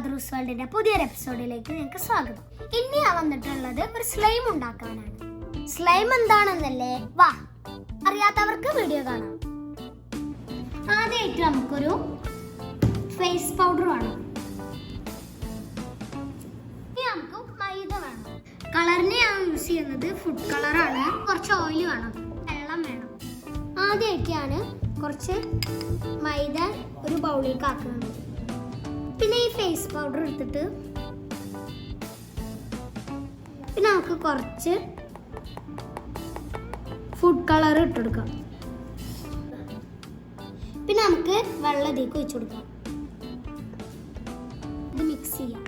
ഖദ്റൂസ് വേൾഡിന്റെ പുതിയൊരു എപ്പിസോഡിലേക്ക് നിങ്ങൾക്ക് സ്വാഗതം. ഇനി ഞാൻ വന്നിട്ടുള്ളത് ഒരു സ്ലൈം ഉണ്ടാക്കാനാണ്. സ്ലൈം എന്താണെന്നല്ലേ? വാ, അറിയാത്തവർക്ക് വീഡിയോ കാണാം. ആദ്യമായിട്ട് നമുക്കൊരു ഫേസ് പൗഡർ വേണം. ഇനി നമുക്ക് മൈദ വേണം. കളറിന് ഞാൻ യൂസ് ചെയ്യുന്നത് ഫുഡ് കളറാണ്. കുറച്ച് ഓയിൽ വേണം, വെള്ളം വേണം. ആദ്യമായിട്ടാണ് കുറച്ച് മൈദ ഒരു ബൗളിലേക്ക് ആക്കുന്നത്. പിന്നെ ഈ ഫേസ് പൗഡർ എടുത്തിട്ട് പിന്നെ നമുക്ക് കുറച്ച് ഫുഡ് കളർ ഇട്ടെടുക്കാം. പിന്നെ നമുക്ക് വെള്ളം ഇതിലേക്ക് ഒഴിച്ചു കൊടുക്കാം. ഇത് മിക്സ് ചെയ്യാം.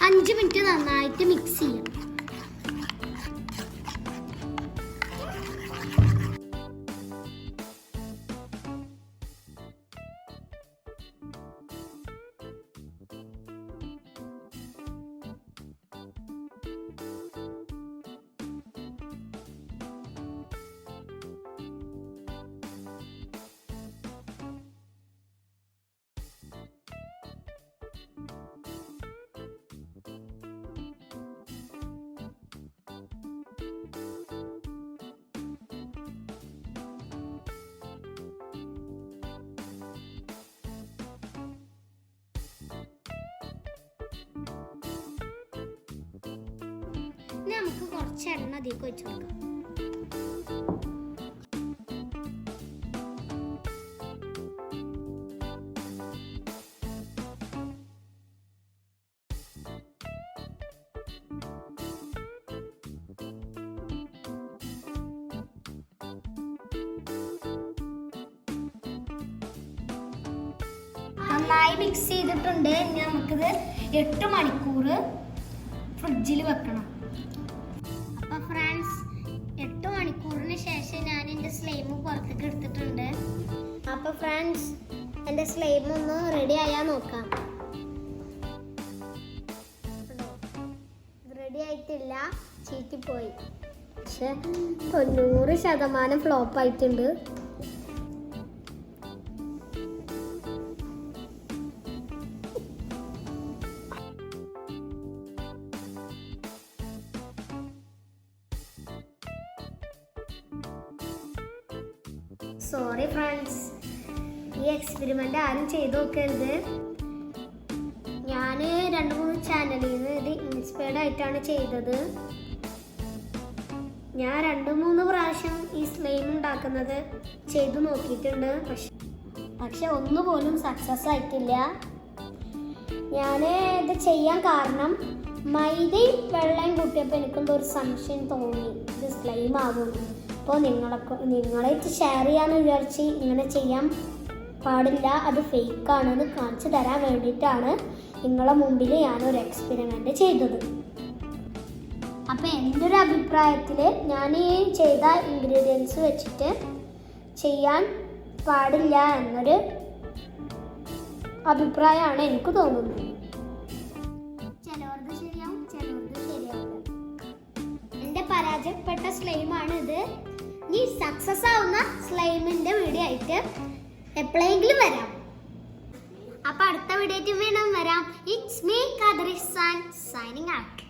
അഞ്ച് മിനിറ്റ് നന്നായിട്ട് മിക്സ് ചെയ്യാം. നമുക്ക് കുറച്ച് എണ്ണ അതിലേക്ക് വെച്ച് കൊടുക്കാം. നന്നായി മിക്സ് ചെയ്തിട്ടുണ്ട്. ഇനി നമുക്കിത് 8 മണിക്കൂർ ഫ്രിഡ്ജിൽ വെക്കണം. അപ്പോൾ ഫ്രണ്ട്സ്, 8 മണിക്കൂറിന് ശേഷം ഞാൻ എൻ്റെ സ്ലൈം പുറത്തേക്ക് എടുത്തിട്ടുണ്ട്. അപ്പോൾ ഫ്രണ്ട്സ്, എൻ്റെ സ്ലൈം ഒന്ന് റെഡി ആയാൽ നോക്കാം. റെഡി ആയിട്ടില്ല, ചീറ്റിപ്പോയി. പക്ഷെ 90% ഫ്ലോപ്പ് ആയിട്ടുണ്ട്. സോറി ഫ്രണ്ട്സ്, ഈ എക്സ്പെരിമെൻ്റ് ആരും ചെയ്ത് നോക്കരുത്. ഞാൻ 2-3 ചാനലിൽ നിന്ന് ഇത് ഇൻസ്പയർഡ് ആയിട്ടാണ് ചെയ്തത്. ഞാൻ 2-3 പ്രാവശ്യം ഈ സ്ലൈം ഉണ്ടാക്കുന്നത് ചെയ്തു നോക്കിയിട്ടുണ്ട്. പക്ഷെ ഒന്നുപോലും സക്സസ് ആയിട്ടില്ല. ഞാൻ ഇത് ചെയ്യാൻ കാരണം മൈദയും വെള്ളം കൂട്ടിയപ്പോൾ എനിക്കെന്തോ ഒരു സംശയം തോന്നി, ഇത് സ്ലൈം ആകും. അപ്പോൾ നിങ്ങളായിട്ട് ഷെയർ ചെയ്യാമെന്ന് വിചാരിച്ച് ഇങ്ങനെ ചെയ്യാൻ പാടില്ല, അത് ഫേക്കാണെന്ന് കാണിച്ചു തരാൻ വേണ്ടിയിട്ടാണ് നിങ്ങളെ മുമ്പിൽ ഞാനൊരു എക്സ്പെരിമെൻ്റ് ചെയ്തത്. അപ്പോൾ എൻ്റെ ഒരു അഭിപ്രായത്തിൽ ഞാൻ ഈ ചെയ്ത ഇൻഗ്രീഡിയൻസ് വെച്ചിട്ട് ചെയ്യാൻ പാടില്ല എന്നൊരു അഭിപ്രായമാണ് എനിക്ക് തോന്നുന്നത്. ചിലവർക്ക് ശരിയാവും, ചിലവർക്ക് ശരിയാവില്ല. എൻ്റെ പരാജയപ്പെട്ട സ്ലൈമാണ് ഇത്. ഈ സക്സസ് ആവുന്ന സ്ലൈമിന്റെ വീഡിയോ ആയിട്ട് എപ്പോഴെങ്കിലും വരാം. അപ്പൊ അടുത്ത വീഡിയോ വീണ്ടും വരാം. It's me Khadroos signing out.